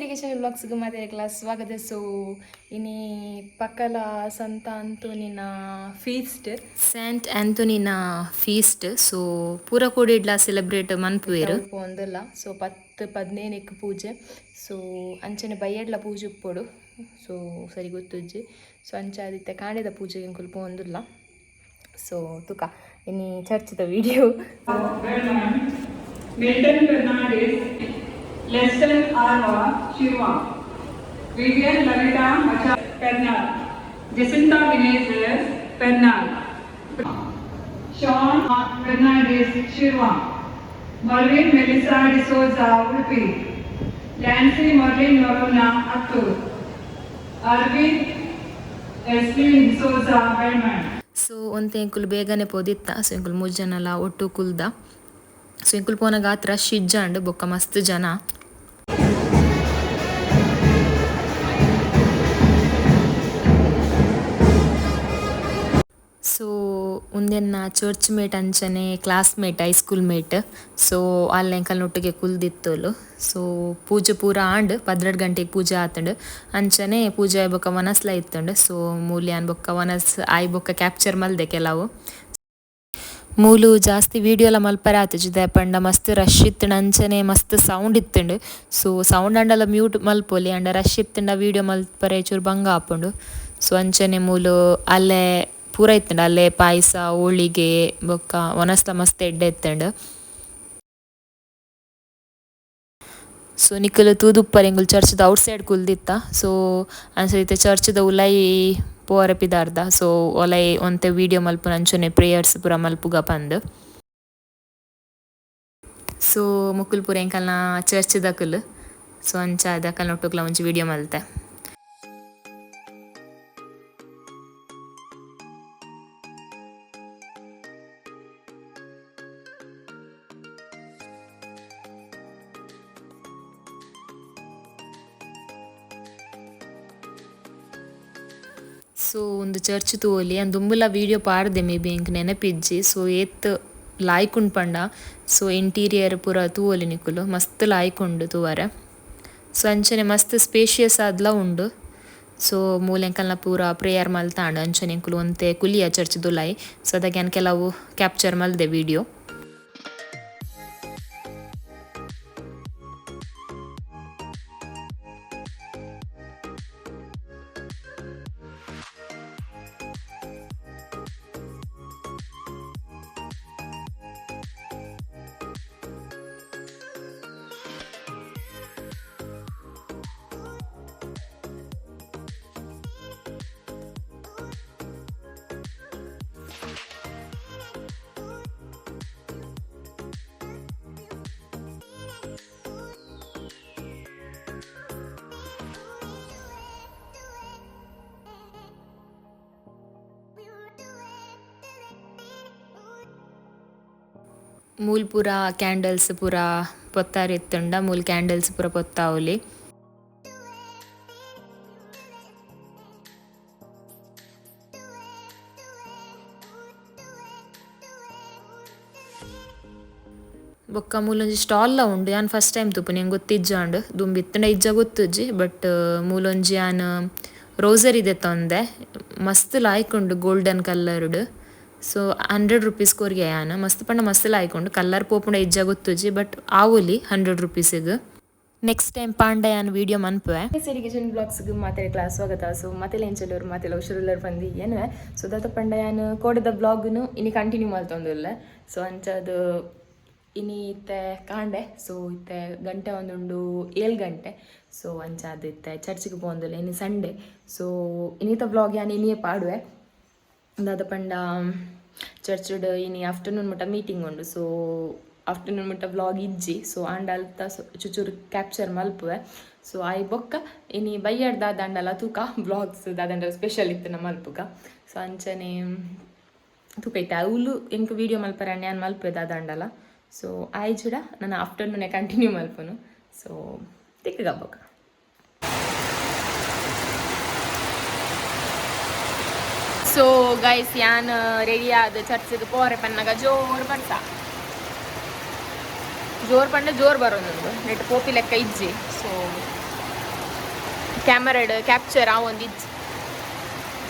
Irrigation ಬ್ಲಾಗ್ಸ್ಗೆ ಮತ್ತೆ ಸ್ವಾಗತ. So ಇನಿ ಪಕ್ಕಲ ಸಂತ ಅಂತೋನಿನ ಫೀಸ್ಟ್ ಸೆಂಟ್ ಆಂಥೋನಿನ ಫೀಸ್ಟ್ ಸೊ ಪೂರ ಕೂಡಿಡ್ಲ ಸೆಲೆಬ್ರೇಟ್ ಮನ್ಪುವೆರು ಒಂದಲ್ಲ. ಸೊ 10-15 ಪೂಜೆ. ಸೊ ಅಂಚನೆ ಬಯ್ಯಡ್ಲ ಪೂಜೆ ಉಪ್ಪೋಡು. ಸೊ ಸರಿ ಗೊತ್ತುಜ್ಜಿ. ಸೊ ಅಂಚಾದಿತ್ತೆ ಕಾಂಡೆದ ಪೂಜೆಗೆ ಇಂಕುಲು ಪೋಂದುಲ್ಲ. ಸೊ ತುಕ ಇನಿ ಚರ್ಚ್ದ video. Milton Fernandez, Lester Arva, Shiva, Vivian Lavita Macha, Pernal, Jacinta Vinayas, Pernal, Sean Fernandez, Shiva, Marvin Melissa D'Souza, Udupi, Nancy Marlin Norona, Attur, Arvind Eslin D'Souza, Belmont. So ಒಂತೆ ಇಂಕುಲು ಬೇಗನೆ ಪೋದಿತ್ತ. So ಇಂಕುಲು 3 ಜನಲ ಒಟ್ಟು ಕುಲ್ದ. So ಇಂಕುಲು ಪೋನ ಗಾತ್ರ ಶಿಜ್ಜಾಂಡ್ ಬೊಕ್ಕ ಮಸ್ತ್ ಜನ. So ಉಂದೆನ್ನ church mate ಅಂಚನೆ classmate high school mate. So ಅಲ್ಲಿ ಎಂಕಲ್ನೊಟ್ಟಿಗೆ ಕುಲ್ದಿತ್ತೋಲು. So ಪೂಜೆ ಪೂರ ಆಂಡ್ 12 ಗಂಟೆಗೆ ಪೂಜೆ ಆತಂಡು ಅಂಚನೆ ಪೂಜೆ ಬೊಕ್ಕ ವನಸ್ಲ ಇತ್ತಂಡು. ಸೊ ಮೂಲ್ಯಾನ್ ಬೊಕ್ಕ ವನಸ್ ಆಯ್ ಬೊಕ್ಕ ಕ್ಯಾಪ್ಚರ್ ಮಲ್ದೆ ಕೆಲವು. ಮೂಲು ಜಾಸ್ತಿ ವೀಡಿಯೋಲ ಮಲ್ಪರೆ ಆತುಜುದೆ ಪಂಡ ಮಸ್ತ್ ರಶ್ ಇತ್ತಂಡು ಅಂಚನೆ ಮಸ್ತ್ ಸೌಂಡ್ ಇತ್ತಂಡು. ಸೊ ಸೌಂಡ್ ಅಂಡಲ ಮ್ಯೂಟ್ ಮಲ್ಪೊಲಿ ಅಂಡ ರಶ್ ಇತ್ತಂಡ ವೀಡಿಯೋ ಮಲ್ಪರೆ ಚೂರು ಭಂಗ ಆಪುಂಡು. ಸೊ ಅಂಚನೆ ಮೂಲು ಅಲ್ಲೇ ಪೂರ ಇತ್ತಂಡು ಅಲ್ಲೇ ಪಾಯಸ ಹೋಳಿಗೆ ಬೊಕ್ಕ ವನಸ್ಲ ಮಸ್ತ್ ಎಡ್ಡೆ ಇತ್ತಂಡು. ಸೊ ನಿಕ್ಕಲು ತೂದುಪ್ಪರೆ ಎಂಗುಲು ಚರ್ಚ್ದ ಔಟ್ ಸೈಡ್ ಕುಲ್ದಿತ್ತ. ಸೊ ಅನ್ಸೈತೆ ಚರ್ಚ್ದ ಉಲೈ ಪೋರೆ ಪಿದಾರ್ದ. ಸೊ ಒಲೈ ಒಂತೆ ವೀಡಿಯೋ ಮಲ್ಪುನ ಅಂಚನೆ ಪ್ರೇಯರ್ಸ್ ಪೂರ ಮಲ್ಪುಗ ಪಂದ್. ಸೊ ಮುಕ್ಕುಲು ಪೂರ ಎಂಕಲ್ನ ಚರ್ಚ್ ದಕುಲು. ಸೊ ಅಂಚ ದಕಲ್ನ ಒಟ್ಟುಕ್ಲ ಒಂಚಿ ವೀಡಿಯೋ ಮಲ್ತೆ. ಸೊ ಒಂದು ಚರ್ಚ್ ತೂವೊಲಿ ಅಂದ್ ದುಂಬುಲ ವೀಡಿಯೋ ಪಾಡ್ದೆ ಮೇ ಬಿ ಎಂಕ್ ನೆನಪಿಜ್ಜಿ. ಸೊ ಏತ್ ಲಾಯ್ಕುಂಡು ಪಂಡ. ಸೊ ಇಂಟೀರಿಯರ್ ಪೂರ ತೂವೊಲಿ ನಿಕ್ಕುಲು ಮಸ್ತ್ ಲಾಯ್ಕುಂಡು ತೂವರೆ. ಸೊ ಅಂಚನೆ ಮಸ್ತ್ ಸ್ಪೇಷಿಯಸ್ ಆದ್ಲ ಉಂಡು. ಸೊ ಮೂಲ ಎಂಕಲ್ನ ಪೂರ ಪ್ರೇಯರ್ ಮಲ್ತಾಂಡು ಅಂಚನೆ ಎಂಕುಲು ಒಂತೆ ಕುಲಿಯ ಚರ್ಚ್ ದುಲಾಯ್. ಸೊ ಅದಕ್ಕೆ ನಾನು ಕೆಲವು ಕ್ಯಾಪ್ಚರ್ ಮಲ್ದೆ ವೀಡಿಯೋ. ಮೂಲ್ ಪೂರ ಕ್ಯಾಂಡಲ್ಸ್ ಪೂರ ಪೊತ್ತಾರ್ ಇತ್ತುಂಡ. ಮೂಲ್ ಕ್ಯಾಂಡಲ್ಸ್ ಪೂರ ಪೊತ್ತಾವುಲಿ. ಬೊಕ್ಕ ಮೂಲೊಂಜಿ ಸ್ಟಾಲ್ಲ ಉಂಡು. ಯಾನ್ ಫಸ್ಟ್ ಟೈಮ್ ತುಪ್ಪು ನಂಗೆ ಗೊತ್ತಿಜ್ಜಾಂಡು ದುಂಬಿತ್ತಂಡ ಇಜ್ಜ ಗೊತ್ತುಜ್ಜಿ. ಬಟ್ ಮೂಲೊಂಜಿ ಯಾನ್ ರೋಸರಿ ದೆತ್ತೊಂದೆ ಮಸ್ತ್ ಲಾಯ್ಕುಂಡು ಗೋಲ್ಡನ್ ಕಲರ್ಡ್. ಸೊ 100 ರೂಪೀಸ್ ಕೊರ್ಗೆ ಯಾನ್ ಮಸ್ತ್ ಪಂಡ ಮಸ್ತ್ ಲಾಯ್ಕೊಂಡು ಕಲ್ಲರ್ ಪೋಪುಂಡ ಇಜ್ಜ ಗೊತ್ತುಜ್ಜಿ. ಬಟ್ ಆವುಲಿ 100 ರೂಪೀಸಿಗೆ. ನೆಕ್ಸ್ಟ್ ಟೈಮ್ ಪಾಂಡ ಯಾನ್ ವೀಡಿಯೋ ಮನ್ಪುವೆ. ಇರಿಗೇಷನ್ ಬ್ಲಾಗ್ಸ್ಗೆ ಮಾತೆ ಕ್ಲಾಸ್ ಸ್ವಾಗತ. ಸೊ ಮತ್ತೆ ಎಂಚಲವ್ರು ಮಾತೆಲ್ಲ ಹುಷಾರುಲ್ಲರು ಬಂದು ಏನುವೆ. ಸೊ ದಾತ ಪಂಡ ಯಾನ್ ಕೋಡದ ಬ್ಲಾಗ್ನು ಇನಿ ಕಂಟಿನ್ಯೂ ಮಾಡ್ತೊಂದಿಲ್ಲ. ಸೊ ಅಂಚದು ಇನಿ ಇತ್ತೆ ಕಾಂಡೆ. ಸೊ ಇತ್ತೆ ಗಂಟೆ ಒಂದುಂಡು 7 ಗಂಟೆ. ಸೊ ಅಂಚಾದ ಇತ್ತೆ ಚರ್ಚಿಗೆ ಪೋಂದಿಲ್ಲ ಇನಿ ಸಂಡೇ. ಸೊ ಇನ್ನಿತ ಬ್ಲಾಗ್ ಯಾನ್ ಇನಿಯೇ ಪಾಡುವೆ. ದಾದ ಪಂಡ ಚರ್ಚ್ಡ್ ಇನಿ ಆಫ್ಟರ್ನೂನ್ ಮುಟ್ಟ ಮೀಟಿಂಗ್ ಉಂಡು. ಸೊ ಆಫ್ಟರ್ನೂನ್ ಮುಟ್ಟ ಬ್ಲಾಗ್ ಇಜ್ಜಿ. ಸೊ ಆಂಡ ಅಲ್ತ ಚುಚೂರು ಕ್ಯಾಪ್ಚರ್ ಮಲ್ಪುವೆ. ಸೊ ಆಯ್ ಬೊಕ್ಕ ಇನಿ ಬಯ್ಯಡ್ ದಾದಂಡಲ ತೂಕ ಬ್ಲಾಗ್ಸ್ ದಾದಂಡಲ ಸ್ಪೆಷಲ್ ಇತ್ತು ನಮ್ಮ ಮಲ್ಪುಗ. ಸೊ ಅಂಚನೆ ತೂಕ ಇತ್ತೆ ಅವಳು ಎಂಕ್ ವೀಡಿಯೋ ಮಲ್ಪರೆ ನಾನು ಮಲ್ಪುವೆ ದಾದಂಡಲ. ಸೊ ಆಯ್ ಜುಡ ನಾನು ಆಫ್ಟರ್ನೂನೇ ಕಂಟಿನ್ಯೂ ಮಲ್ಪನು. ಸೊ ತಿಕ್ಕಗಬ್ಬಕ. ಸೊ ಗೈಸ್ ಯಾನ್ ರೆಡಿ ಆದ ಚರ್ಚ್ಗೆ ಪೋರೆ ಪನ್ನಗ ಜೋರ್ ಬರ್ತಾ ಜೋರ್ ಪಂಡ ಜೋರ್ ಬರೋದು ನೆಟ್ ಪೋಪಿ ಲೆಕ್ಕ ಇಜ್ಜಿ. ಸೊ ಕ್ಯಾಮರಾಡ್ ಕ್ಯಾಪ್ಚರ್ ಆ ಒಂದು ಇಜ್ಜಿ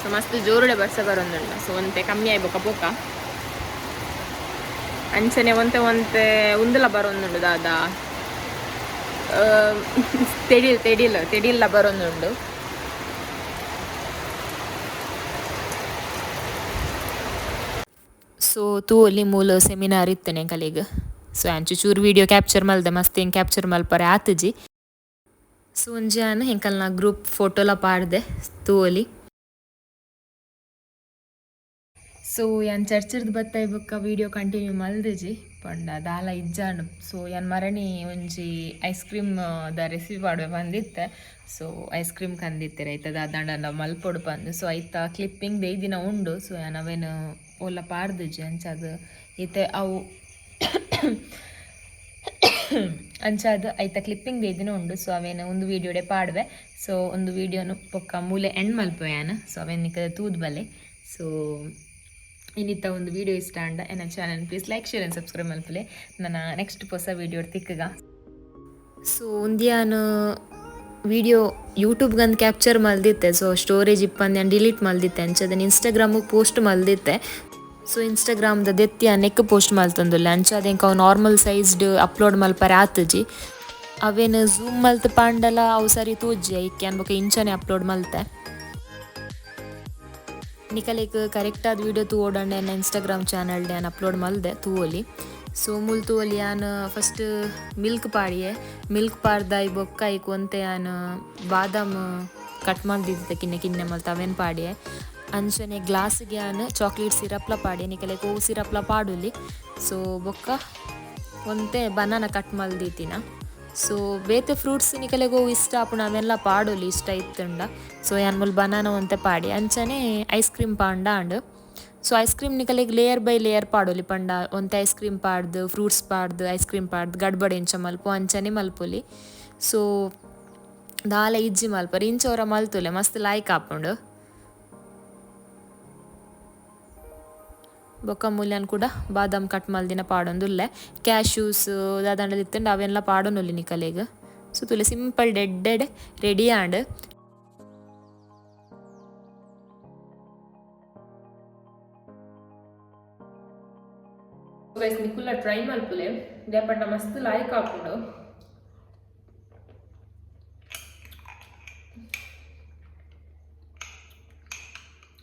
ಸೊ ಮಸ್ತ್ ಜೋರುಡೆ ಬರ್ಸ ಬರೋಂದುಂಡು ಸೊ ಒಂತೆ ಕಮ್ಮಿ ಆಯ್ಬೋಕ ಪೋಕ ಅಂಚನೆ ಒಂತೆ ಒಂತೆ ಉಂದಲ ಬರೋಂದುಂಡು ದಾದ ತೆಡಿಲ್ಲ ಬರೋಂದುಂಡು ಸೊ ತೂವೊಲಿ ಮೂಲ ಸೆಮಿನಾರ್ ಇತ್ತನೆ ಕಲೆಗ್ ಸೊ ಅಂಚು ಚೂರು ವೀಡಿಯೋ ಕ್ಯಾಪ್ಚರ್ ಮಲ್ದೆ ಮಸ್ತ್ ಹೆಂಗೆ ಕ್ಯಾಪ್ಚರ್ ಮಲ್ಪರೆ ಆತಜಿ ಸೊ ಒಂಜಾನ ಹೆಂಕಲ್ನ ಗ್ರೂಪ್ ಫೋಟೋಲ ಪಾಡ್ದೆ ತೂವೊಲಿ ಸೊ ಯಾನ್ ಚರ್ಚಿರ್ದು ಬತ್ತಾಯಿ ಬೊಕ್ಕ ವೀಡಿಯೋ ಕಂಟಿನ್ಯೂ ಮಲ್ದೆಜಿ ಪಂಡ ದಾಲ ಇಜ್ಜಾಂಡು ಸೊ ಯಾನ್ ಮರಣಿ ಒಂಜಿ ಐಸ್ ಕ್ರೀಮ್ ದ ರೆಸಿಪಿ ಪಾಡುವೆ ಬಂದಿತ್ತೆ ಸೊ ಐಸ್ ಕ್ರೀಮ್ ಕಂದಿತ್ತೆ ರೈತ ದಾದಂಡ ಮಲ್ಪೊಡು ಪಂದು ಸೊ ಐತ ಕ್ಲಿಪ್ಪಿಂಗ್ ದಿನ ಉಂಡು ಸೊ ಯಾನ್ ಅವೇನು ಒಲ್ಲ ಪಾಡ್ದುಜಿ ಅಂಚಾದ ಈತೆ ಅವು ಅಂಚಾದ ಐತ ಕ್ಲಿಪ್ಪಿಂಗ್ ದಿನ ಉಂಡು ಸೊ ಅವೇನು ಒಂದು ವೀಡಿಯೋಡೆ ಪಾಡುವೆ ಸೊ ಒಂದು ವೀಡಿಯೋನು ಪೊಕ್ಕ ಮೂಲೆ ಎಂಡ್ ಮಲ್ಪುವೆ ಯಾನು ಸೊ ಅವೇನು ನಿಕ್ಕ ತೂದ್ ಬಲೆ ಸೊ ಇನ್ನಿತ್ತ ಒಂದು ವೀಡಿಯೋ ಇಷ್ಟ ಅಂಡ ನನ್ನ channel please like share and subscribe ಮಲ್ಪಲೆ ನನ್ನ ನೆಕ್ಸ್ಟ್ ಹೊಸ ವೀಡಿಯೋ ತಿಕ್ಕಗ ಸೊ ಒಂದಿಯಾನು ವೀಡಿಯೋ ಯೂಟ್ಯೂಬ್ಗಂದು ಕ್ಯಾಪ್ಚರ್ ಮಲ್ದಿತ್ತೆ ಸೊ ಸ್ಟೋರೇಜ್ ಇಪ್ಪಂದು ನಾನು ಡಿಲೀಟ್ ಮಲ್ದಿತ್ತೆ ಅಂಚದನ್ನು ಇನ್ಸ್ಟಾಗ್ರಾಮಿಗೆ ಪೋಸ್ಟ್ ಮಲ್ದಿತ್ತೆ ಸೊ ಇನ್ಸ್ಟಾಗ್ರಾಮ್ದ ದೆತ್ತಿ ನೆಕ್ ಪೋಸ್ಟ್ ಮಲ್ತಂದುಲ್ಲ ಅಂಚಾದ ಹೆಂಗೆ ಅವು ನಾರ್ಮಲ್ ಸೈಜ್ಡ್ ಅಪ್ಲೋಡ್ ಮಲ್ಪರೆ ಆತಜಿ ಅವೇನು ಝೂಮ್ ಮಲ್ತು ಪಾಂಡಲ ಅವು ಸರಿ ತೂಜಿ ಐಕೆ ಅನ್ಬೇಕು ಇಂಚನೆ ಅಪ್ಲೋಡ್ ಮಲ್ತೆ ನಿಕಲೇಕ್ ಕರೆಕ್ಟಾದ ವೀಡಿಯೋ ತೂವೋಡಂಡೆ ನನ್ನ ಇನ್ಸ್ಟಾಗ್ರಾಮ್ ಚಾನಲ್ಡೆ ನಾನು ಅಪ್ಲೋಡ್ ಮಲ್ದೆ ತೂವೊಲಿ ಸೊ ಮೂಲ್ ತೂವೊಲಿ ನಾನು ಫಸ್ಟ್ ಮಿಲ್ಕ್ ಪಾಡಿಯೆ ಮಿಲ್ಕ್ ಪಾಡ್ದಾಯಿ ಬೊಕ್ಕ ಐಕ್ ಒಂತೆ ನಾನು ಬಾದಾಮ್ ಕಟ್ ಮಾಡ್ದಿದ್ದೆ ಕಿನ್ನೆ ಮಲ್ತ ಅವೇನು ಪಾಡಿಯೆ ಅಂಚನೆ ಗ್ಲಾಸ್ಗೆ ನಾನು ಚಾಕ್ಲೇಟ್ ಸಿರಪ್ಲ ಪಾಡಿ ನಿಕಲೇಕ್ ಹೂ ಸಿರಪ್ಲ ಪಾಡುಲಿ ಸೊ ಬೊಕ್ಕ ಒಂತೆ ಬನಾನ ಕಟ್ ಮಲ್ದಿತ್ತಿನ ಸೊ ಬೇತೆ ಫ್ರೂಟ್ಸ್ ನಿಕಲೆಗೋ ಇಷ್ಟ ಅಪ್ಪು ನಾವೆಲ್ಲ ಪಾಡೋಲಿ ಇಷ್ಟ ಇತ್ತುಂಡ ಸೊ ಯಾನ್ಮೂಲ್ ಬನಾನ ಒಂತೆ ಪಾಡಿ ಅಂಚನೆ ಐಸ್ ಕ್ರೀಮ್ ಪಾಂಡ ಅಂಡ್ ಸೊ ಐಸ್ ಕ್ರೀಮ್ ನಿಕಲೆಗ್ ಲೇಯರ್ ಬೈ ಲೇಯರ್ ಪಾಡೋಲಿ ಪಂಡ ಒಂತೆ ಐಸ್ ಕ್ರೀಮ್ ಪಾಡ್ದು ಫ್ರೂಟ್ಸ್ ಪಾಡ್ದು ಐಸ್ ಕ್ರೀಮ್ ಪಾಡ್ದು ಗಡ್ಬಡೆ ಇಂಚ ಮಲ್ಪು ಅಂಚನೆ ಮಲ್ಪೊಲಿ ಸೊ ದಾಲ ಇಜ್ಜಿ ಮಲ್ಪರು ಇಂಚವರ ಮಲ್ತುಲೆ ಮಸ್ತ್ ಲಾಯ್ಕ್ ಆಪುಂಡು ಬೊಕ್ಕ ಮೂಲ್ಯನ್ ಕೂಡ ಬಾದಾಮ್ ಕಟ್ ಮಲ್ದಿನ ಪಾಡೊಂದುಲ್ಲೆ ಕ್ಯಾಶ್ಯೂಸ್ ದಾದಂಡದ ಇತ್ತಂಡು ಅವೆಲ್ಲ ಪಾಡೊಂದುಲ್ಲೆ ನಿಕಲೆಗ್ ಸೊ ತುಲೆ ಸಿಂಪಲ್ ಡೆಡ್ಡೆಡ್ ರೆಡಿ ಆಂಡ್ ನಿಕುಲ್ಲ ಟ್ರೈ ಮಲ್ಪುಲೆ ದೇಪಂಡ ಮಸ್ತ್ ಲಾಯ್ಕ್ ಆಪುಂಡು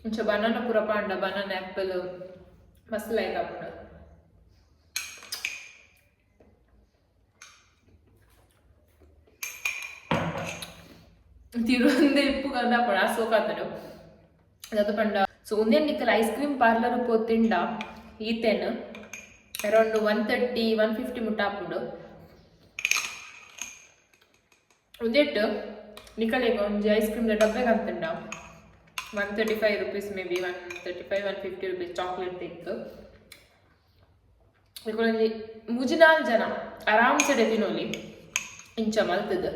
ಇಂಚ ಬನಾನ ಪೂರ ಪಾಂಡ ಬನಾನ ಆ್ಯಪಲ್ ಮಸ್ತ್ ಲೈಕ್ ಆಪುಂಡು ತಿರುವಂದೆ ಇಪ್ಪು ಗಂದಾಪುಣ ಸೋಕಾತಡು ಅದು ಪಂಡ ಸೊ ಒಂದೇ ನಿಕ್ಕಲ್ ಐಸ್ ಕ್ರೀಮ್ ಪಾರ್ಲರ್ ಪೋತಿಂಡ ಈತೇನ್ ಅರೌಂಡ್ 130-150 ಮುಟ್ಟ ಆಪುಂಡು ಒಂದೇಟ್ ನಿಕಲೆಗ ಒಂಜಿ ಐಸ್ ಕ್ರೀಮ್ ಡಬ್ಬೆ ಕಂತಂಡ 135 rupees maybe 135-150 rupees chocolate ತಿಕ್ಕು ಇಕೊಂಜಿ ಮುಜಿನಾಲ್ ಜನ ಆರಾಮ್ಸೆ ತಿನ್ನೋಲಿ ಇಂಚ ಮಲ್ತದ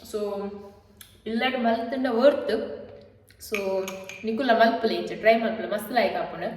ಸೊ ಇಲ್ಲಡ್ ಮಲ್ತಂಡ ವರ್ತ್ ಸೊ ನಿಕುಲ್ಲ ಮಲ್ಪಲೆ ಇಂಚ ಟ್ರೈ ಮಲ್ಪಲೆ ಮಸ್ತ್ ಲೈಕ್ ಆಪುಂಡು